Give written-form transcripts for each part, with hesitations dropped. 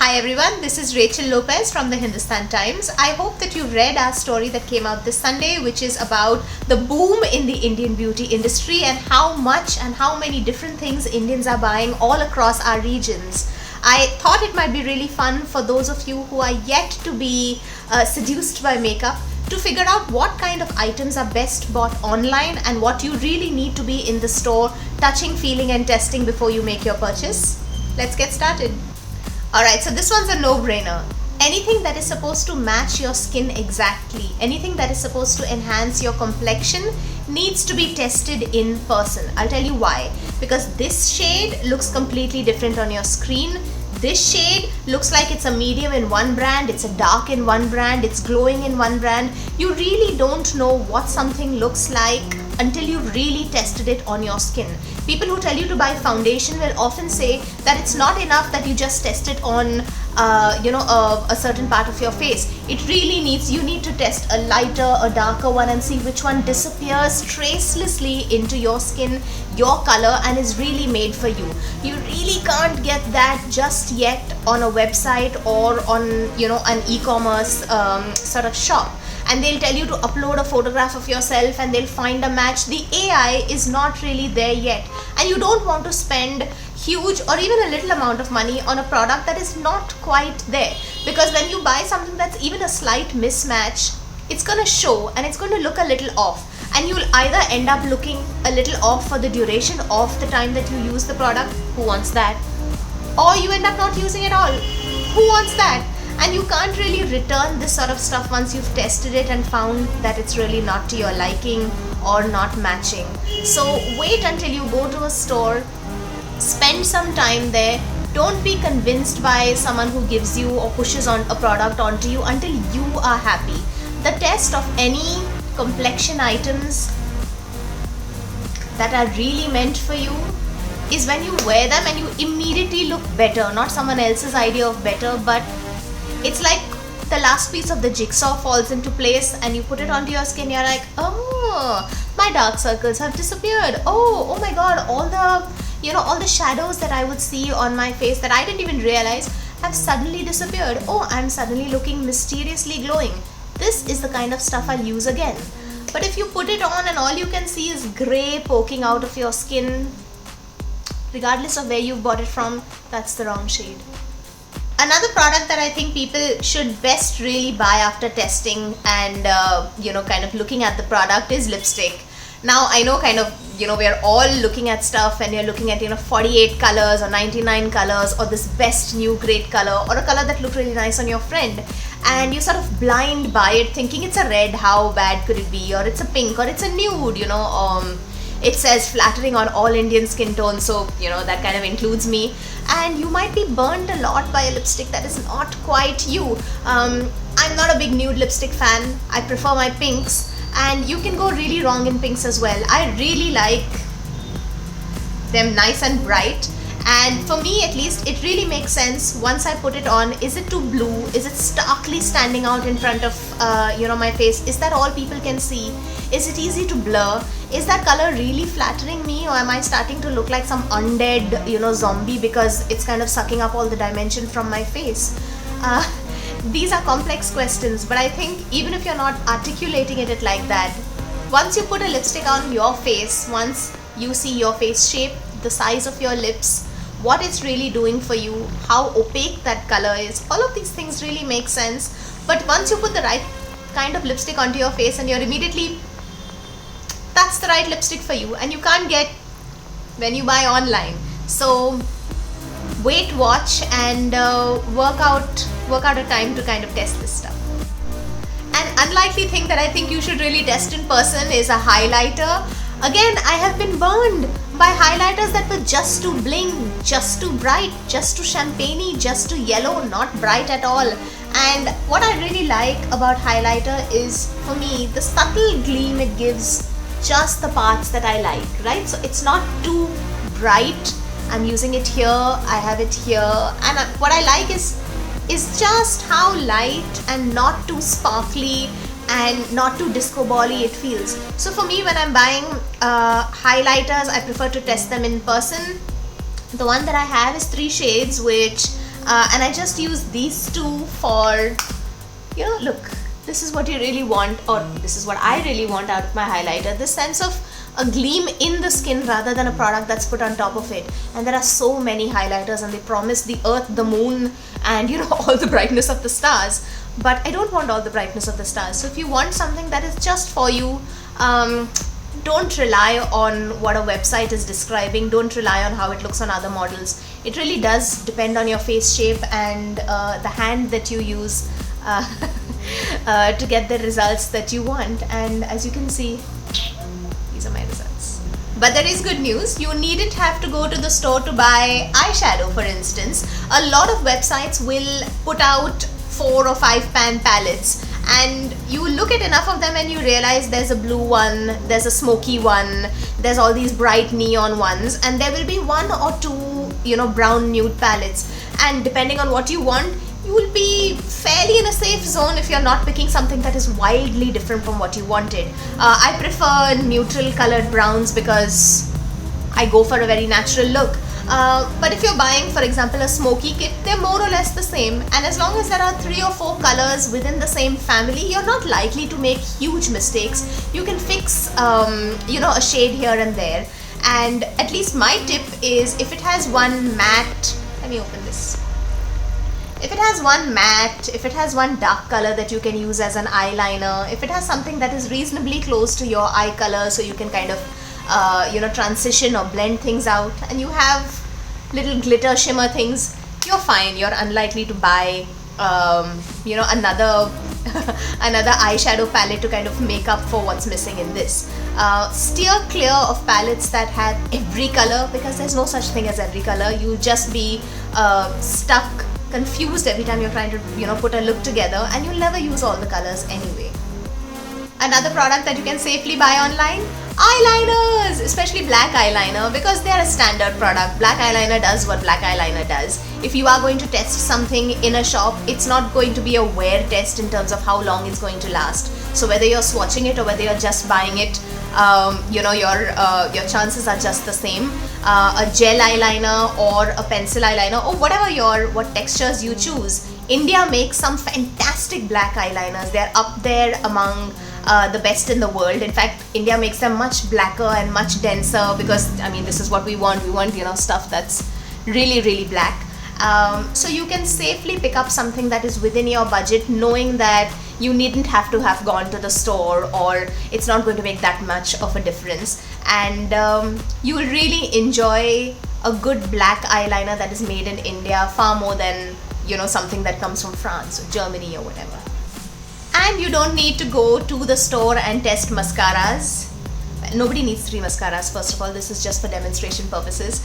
Hi everyone, this is Rachel Lopez from the Hindustan Times. I hope that you read our story that came out this Sunday, which is about the boom in the Indian beauty industry and how much and how many different things Indians are buying all across our regions. I thought it might be really fun for those of you who are yet to be seduced by makeup to figure out what kind of items are best bought online and what you really need to be in the store touching, feeling and testing before you make your purchase. Let's get started. Alright, so this one's a no-brainer. Anything that is supposed to match your skin exactly, anything that is supposed to enhance your complexion needs to be tested in person. I'll tell you why. Because this shade looks completely different on your screen. This shade looks like it's a medium in one brand, it's a dark in one brand, it's glowing in one brand. You really don't know what something looks like until you've really tested it on your skin. People who tell you to buy foundation will often say that it's not enough that you just test it on a certain part of your face. It really you need to test a lighter, a darker one and see which one disappears tracelessly into your skin, your color, and is really made for you. You really can't get that just yet on a website or on an e-commerce sort of shop. And they'll tell you to upload a photograph of yourself and they'll find a match. The AI is not really there yet, and you don't want to spend huge or even a little amount of money on a product that is not quite there, because when you buy something that's even a slight mismatch, it's going to show and it's going to look a little off, and you'll either end up looking a little off for the duration of the time that you use the product, who wants that, or you end up not using it all, who wants that. And you can't really return this sort of stuff once you've tested it and found that it's really not to your liking or not matching. So wait until you go to a store, spend some time there. Don't be convinced by someone who gives you or pushes on a product onto you until you are happy. The test of any complexion items that are really meant for you is when you wear them and you immediately look better, not someone else's idea of better, but it's like the last piece of the jigsaw falls into place and you put it onto your skin. You're like, oh, my dark circles have disappeared. Oh my god, all the shadows that I would see on my face that I didn't even realize have suddenly disappeared. Oh, I'm suddenly looking mysteriously glowing. This is the kind of stuff I'll use again. But if you put it on and all you can see is grey poking out of your skin, regardless of where you bought it from, that's the wrong shade. Another product that I think people should best really buy after testing and kind of looking at the product is lipstick. Now I know we're all looking at stuff and you're looking at 48 colors or 99 colors or this best new great color or a color that looked really nice on your friend, and you sort of blind buy it thinking it's a red, how bad could it be, or it's a pink, or it's a nude, it says flattering on all Indian skin tones, so that kind of includes me, and you might be burned a lot by a lipstick that is not quite you. I'm not a big nude lipstick fan. I prefer my pinks, and you can go really wrong in pinks as well. I really like them nice and bright, and for me at least it really makes sense once I put it on. Is it too blue? Is it starkly standing out in front of my face? Is that all people can see? Is it easy to blur? Is that color really flattering me, or am I starting to look like some undead zombie because it's kind of sucking up all the dimension from my face? These are complex questions, but I think even if you're not articulating it like that, once you put a lipstick on your face, once you see your face shape, the size of your lips, what it's really doing for you, how opaque that color is, all of these things really make sense. But once you put the right kind of lipstick onto your face and you're immediately, that's the right lipstick for you, and you can't get when you buy online. So wait, watch, and work out a time to kind of test this stuff. An unlikely thing that I think you should really test in person is a highlighter. Again, I have been burned by highlighters that were just too bling, just too bright, just too champagne-y, just too yellow, not bright at all. And what I really like about highlighter is, for me, the subtle gleam it gives just the parts that I like, right? So it's not too bright. I'm using it here, I have it here, and what I like is just how light and not too sparkly and not too disco ball-y it feels. So for me, when I'm buying highlighters, I prefer to test them in person. The one that I have is 3 shades, which and I just use these two for, look, this is what you really want, or this is what I really want out of my highlighter, this sense of a gleam in the skin rather than a product that's put on top of it. And there are so many highlighters and they promise the earth, the moon, and all the brightness of the stars, but I don't want all the brightness of the stars. So if you want something that is just for you, don't rely on what a website is describing, don't rely on how it looks on other models. It really does depend on your face shape and the hand that you use to get the results that you want. And as you can see, these are my results. But there is good news. You needn't have to go to the store to buy eyeshadow, for instance. A lot of websites will put out 4 or 5 pan palettes, and you look at enough of them and you realize there's a blue one, there's a smoky one, there's all these bright neon ones, and there will be 1 or 2 brown nude palettes. And depending on what you want, you will be fairly in a safe zone if you're not picking something that is wildly different from what you wanted. I prefer neutral colored browns because I go for a very natural look. But if you're buying, for example, a smoky kit, they're more or less the same. And as long as there are 3 or 4 colors within the same family, you're not likely to make huge mistakes. You can fix, a shade here and there. And at least my tip is, if it has one matte, let me open this. If it has one matte, if it has one dark color that you can use as an eyeliner, if it has something that is reasonably close to your eye color so you can kind of transition or blend things out, and you have little glitter shimmer things, you're fine. You're unlikely to buy another another eyeshadow palette to kind of make up for what's missing in this. Steer clear of palettes that have every color, because there's no such thing as every color. You'll just be stuck, confused every time you're trying to put a look together, and you'll never use all the colors anyway. Another product that you can safely buy online, eyeliners, especially black eyeliner, because they're a standard product. Black eyeliner does what black eyeliner does. If you are going to test something in a shop, it's not going to be a wear test in terms of how long it's going to last. So whether you're swatching it or whether you're just buying it, your chances are just the same. A gel eyeliner or a pencil eyeliner, or what textures you choose, India makes some fantastic black eyeliners. They're up there among the best in the world. In fact, India makes them much blacker and much denser, because this is what we want. We want stuff that's really, really black. So you can safely pick up something that is within your budget, knowing that you needn't have to have gone to the store, or it's not going to make that much of a difference. And you will really enjoy a good black eyeliner that is made in India far more than something that comes from France or Germany or whatever. And you don't need to go to the store and test mascaras. Nobody needs 3 mascaras, first of all. This is just for demonstration purposes.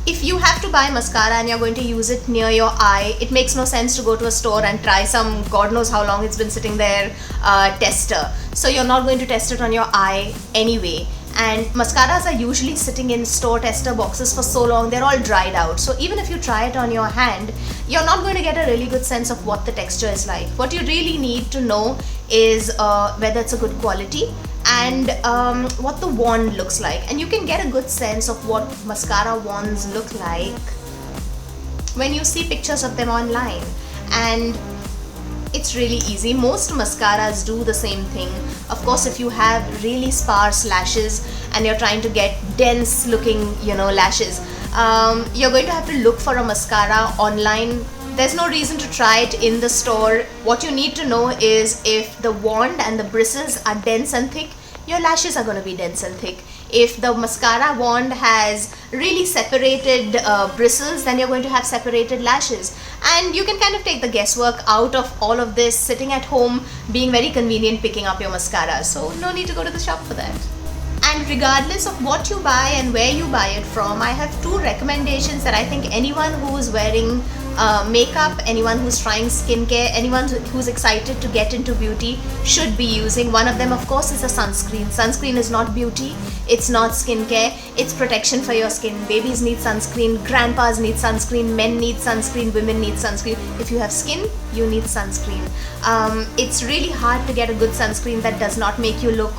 If you have to buy mascara and you're going to use it near your eye, it makes no sense to go to a store and try some, God knows how long it's been sitting there, tester. So you're not going to test it on your eye anyway. And mascaras are usually sitting in store tester boxes for so long, they're all dried out. So even if you try it on your hand, you're not going to get a really good sense of what the texture is like. What you really need to know is whether it's a good quality and what the wand looks like. And you can get a good sense of what mascara wands look like when you see pictures of them online. And it's really easy. Most mascaras do the same thing. Of course, if you have really sparse lashes and you're trying to get dense looking, lashes, you're going to have to look for a mascara online. There's no reason to try it in the store. What you need to know is if the wand and the bristles are dense and thick, your lashes are going to be dense and thick. If the mascara wand has really separated bristles, then you're going to have separated lashes. And you can kind of take the guesswork out of all of this sitting at home, being very convenient picking up your mascara. So no need to go to the shop for that. And regardless of what you buy and where you buy it from, I have 2 recommendations that I think anyone who is wearing makeup, anyone who's trying skincare, anyone who's excited to get into beauty should be using. One of them, of course, is a sunscreen. Sunscreen is not beauty, it's not skincare, it's protection for your skin. Babies need sunscreen, grandpas need sunscreen, men need sunscreen, women need sunscreen. If you have skin, you need sunscreen. It's really hard to get a good sunscreen that does not make you look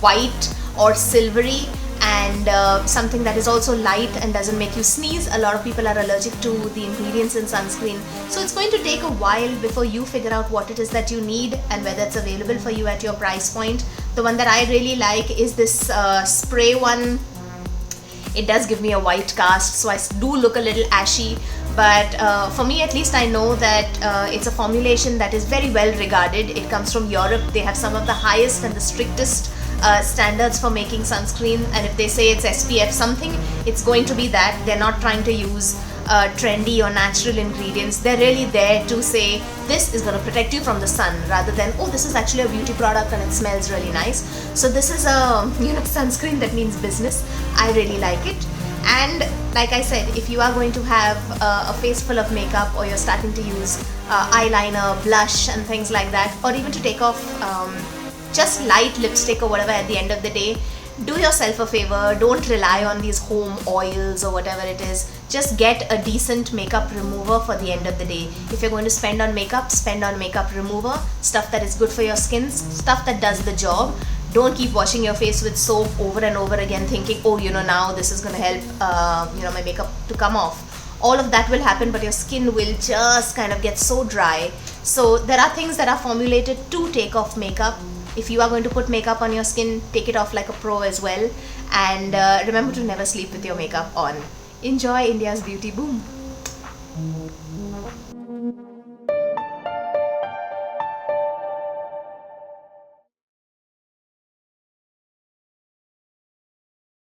white or silvery, and and something that is also light and doesn't make you sneeze. A lot of people are allergic to the ingredients in sunscreen, so it's going to take a while before you figure out what it is that you need and whether it's available for you at your price point. The one that I really like is this spray one. It does give me a white cast, so I do look a little ashy, but for me at least, I know that it's a formulation that is very well regarded. It comes from Europe. They have some of the highest and the strictest standards for making sunscreen, and if they say it's SPF something, it's going to be that. They're not trying to use trendy or natural ingredients. They're really there to say this is going to protect you from the sun, rather than, oh, this is actually a beauty product and it smells really nice. So this is a sunscreen that means business. I really like it. And like I said, if you are going to have a face full of makeup, or you're starting to use eyeliner, blush and things like that, or even to take off just light lipstick or whatever at the end of the day, do yourself a favor. Don't rely on these home oils or whatever it is. Just get a decent makeup remover for the end of the day. If you're going to spend on makeup, spend on makeup remover, stuff that is good for your skin, stuff that does the job. Don't keep washing your face with soap over and over again thinking, oh, now this is going to help my makeup to come off. All of that will happen, but your skin will just kind of get so dry. So there are things that are formulated to take off makeup. If you are going to put makeup on your skin, take it off like a pro as well. And remember to never sleep with your makeup on. Enjoy India's beauty boom.